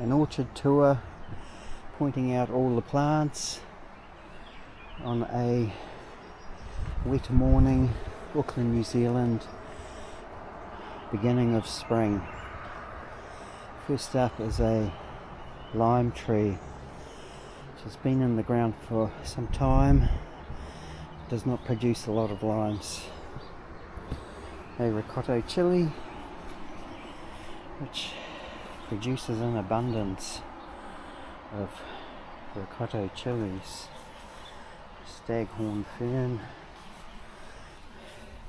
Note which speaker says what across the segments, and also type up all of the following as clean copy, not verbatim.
Speaker 1: an orchard tour pointing out all the plants on a wet morning, Auckland, New Zealand, beginning of spring. First up is a lime tree which has been in the ground for some time. It does not produce a lot of limes. A ricotta chili which produces an abundance of ricotta chilies. Staghorn fern,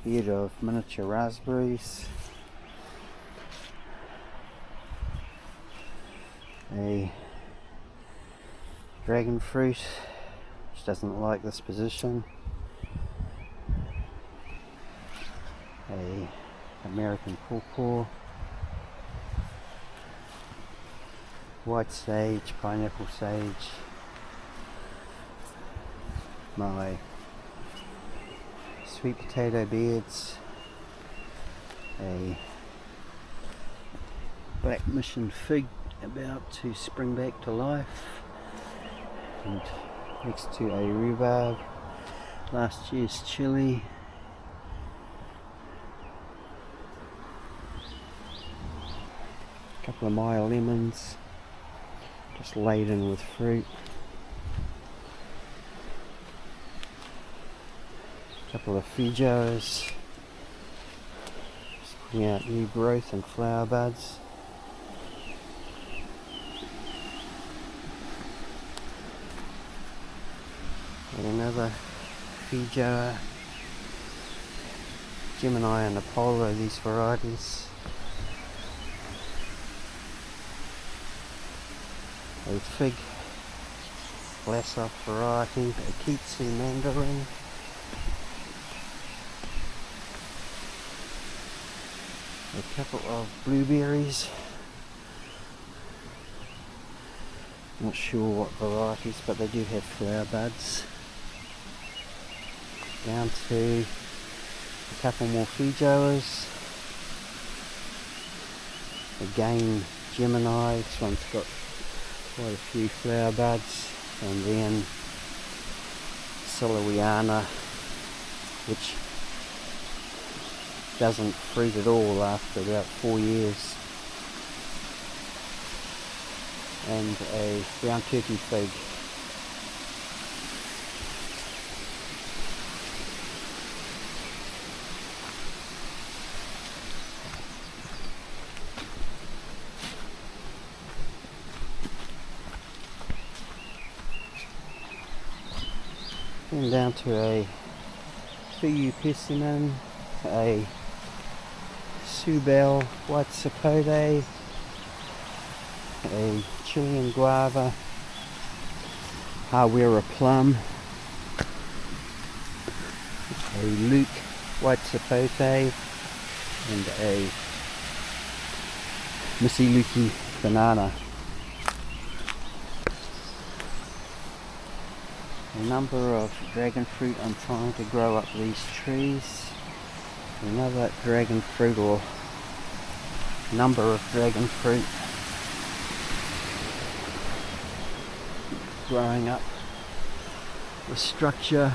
Speaker 1: bed of miniature raspberries, a dragon fruit which doesn't like this position, a American pawpaw, white sage, pineapple sage, my sweet potato beds, a black mission fig about to spring back to life, and next to a rhubarb, last year's chili, a couple of Maya lemons just laden with fruit, a couple of Feijoas just putting out new growth and flower buds, and another Feijoa, Gemini and Apollo, these varieties. A fig, Glasoff variety, a Kitsu mandarin, a couple of blueberries, not sure what varieties, but they do have flower buds, down to a couple more Feijoas, again Gemini, this one's got quite a few flower buds, and then Silowiana, which doesn't fruit at all after about 4 years, and a brown turkey fig. And down to a Fiyu persimmon, a Subel white sapote, a Chilean guava, Hawera plum, a Luke white sapote, and a Missy Luki banana. A number of dragon fruit I'm trying to grow up these trees. Another dragon fruit, or number of dragon fruit growing up the structure.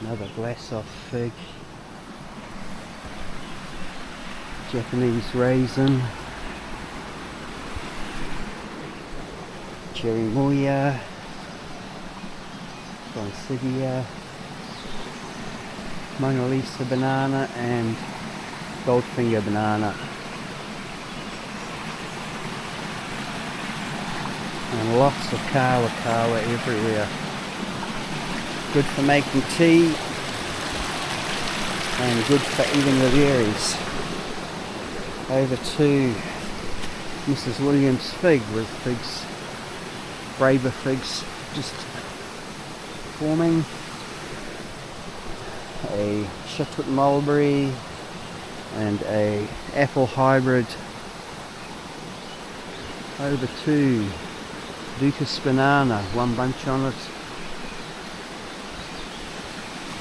Speaker 1: Another Glasoff fig, Japanese raisin, Cherimoya, Poinsettia, Mona Lisa banana, and Goldfinger banana. And lots of kawa everywhere. Good for making tea and good for eating the berries. Over to Mrs. Williams' fig with figs, braver figs just forming. A Chitwood mulberry and a apple hybrid. Over to Lucas banana, one bunch on it.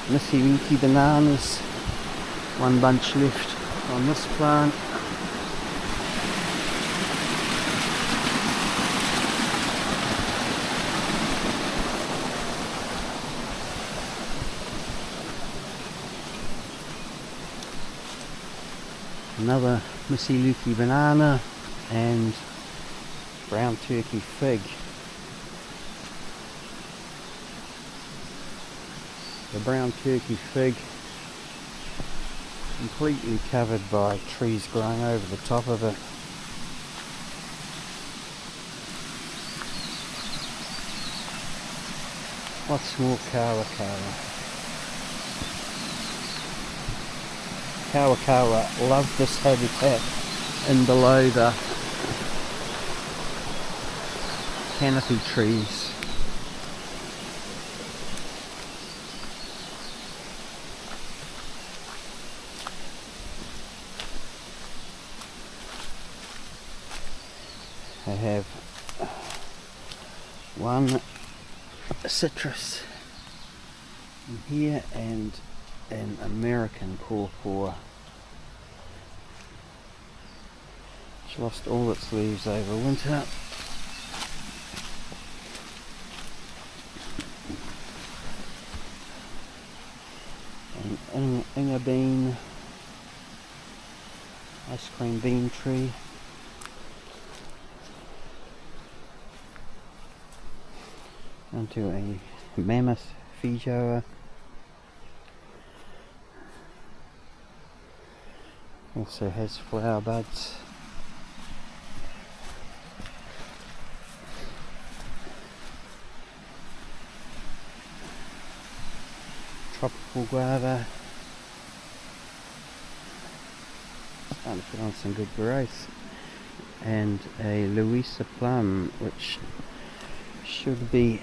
Speaker 1: Missy Winky bananas, one bunch left on this plant. Another Missy banana and brown turkey fig. The brown turkey fig completely covered by trees growing over the top of it. What's more Kawakawa? Kawakawa love this habitat in below the canopy trees. I have one citrus in here and an American pawpaw. It's lost all its leaves over winter. An inga bean, ice cream bean tree. Onto a mammoth Feijoa. Also has flower buds. Tropical guava. Starting to put on some good growth. And a Louisa plum, which should be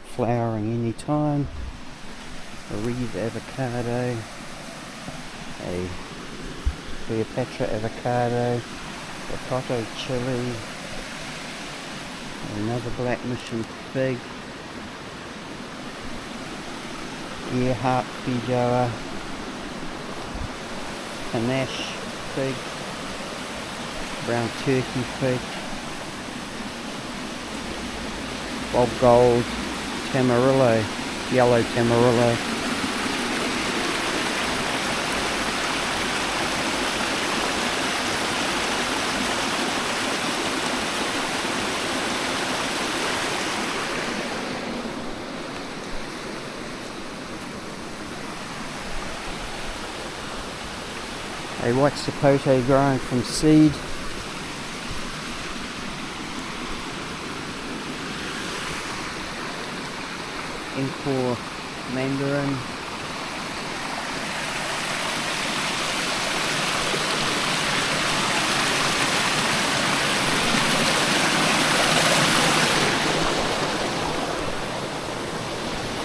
Speaker 1: flowering any time. A Reed avocado. A Cleopatra avocado, avocado chili, another black mission fig, earheart Feijoa, panache fig, brown turkey fig, Bob Gold tamarillo, yellow tamarillo. A white sapote growing from seed. Encore mandarin.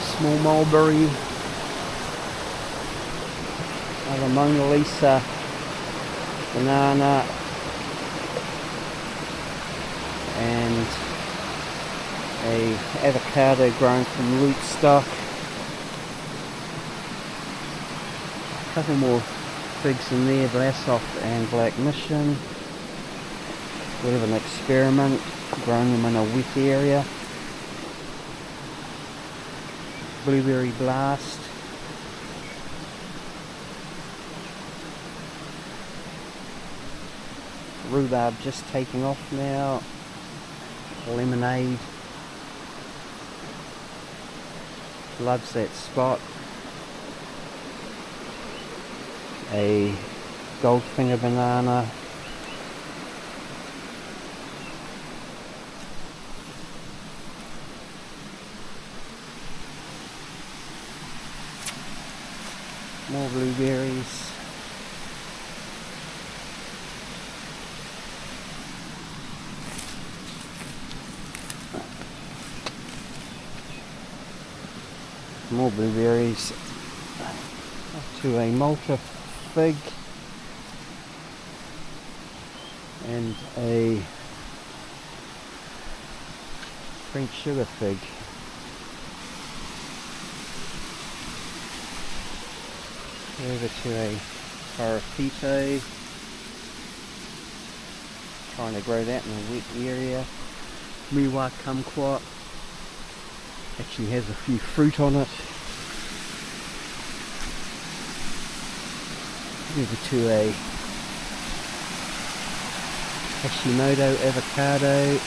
Speaker 1: Small mulberry. Another Mona Lisa banana, and a avocado grown from rootstock. A couple more figs in there, Blassoft and Black Mission. Bit of an experiment, growing them in a wet area. Blueberry Blast. Rhubarb just taking off now. Lemonade. Loves that spot. A Goldfinger banana. More blueberries. More blueberries. Up to a Malta fig and a French sugar fig. Over to a Parafito. Trying to grow that in a wet area. Miwa kumquat. Actually has a few fruit on it. Over to a Hashimoto avocado.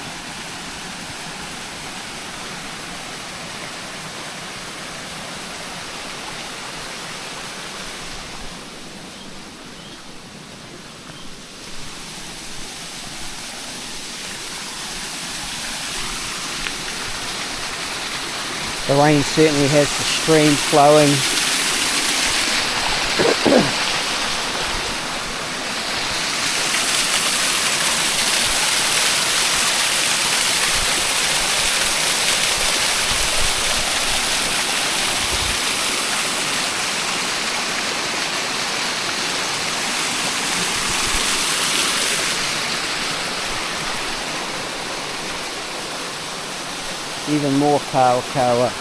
Speaker 1: The rain certainly has the stream flowing. Even more kawa.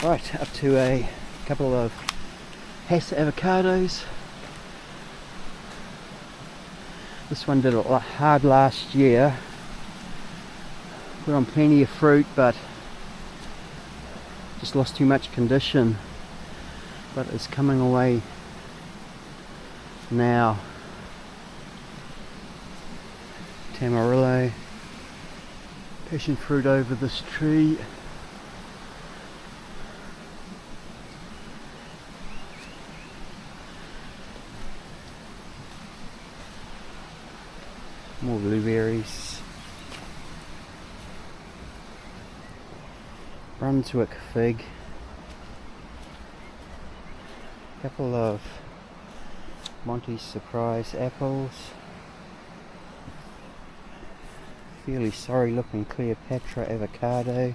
Speaker 1: Right, up to a couple of Hass avocados. This one did it hard last year. Put on plenty of fruit, but just lost too much condition. But it's coming away now. Tamarillo, passion fruit over this tree. More blueberries. Brunswick fig. Couple of Monty's Surprise apples. Fairly sorry looking Cleopatra avocado.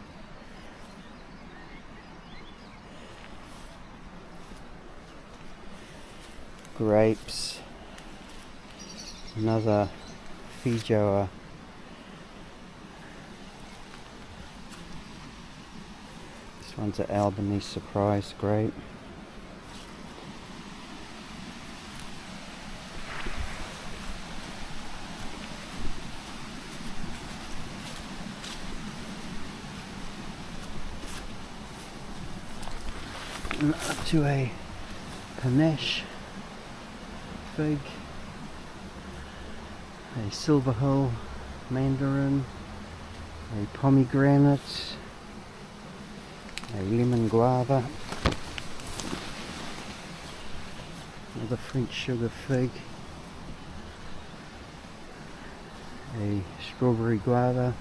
Speaker 1: Grapes. Another Feijoa. This one's an Albany Surprise grape. And up to a Panache fig. A Silver Hill mandarin, a pomegranate, a lemon guava, another French sugar fig, a strawberry guava,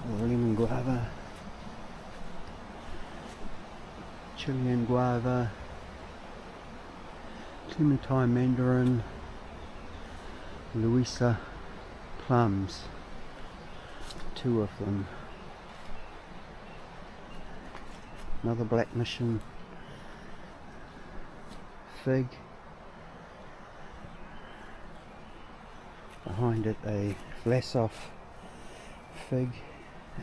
Speaker 1: a lemon guava, Chilean guava, Clementine mandarin, Louisa plums, two of them. Another Black Mission fig. Behind it a Vlasov fig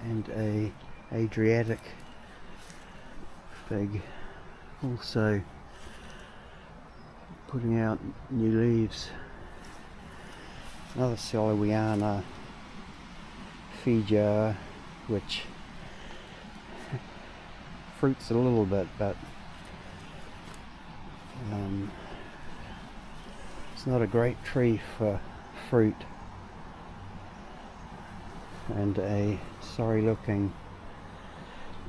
Speaker 1: and a Adriatic fig. Also putting out new leaves. Another Solowiana Feijoa, which fruits a little bit, but it's not a great tree for fruit. And a sorry looking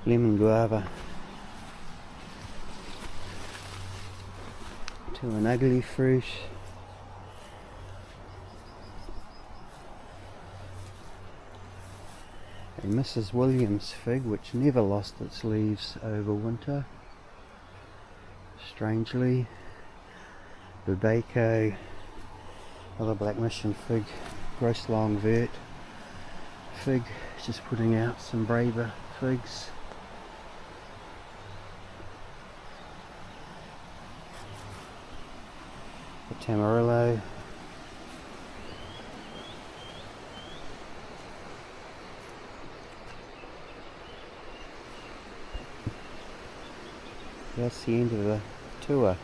Speaker 1: lemon guava to an ugly fruit. A Mrs. Williams fig which never lost its leaves over winter, strangely. Bubaco, other black mission fig, gross long vert fig, just putting out some braver figs. The Tamarillo, that's the end of the tour.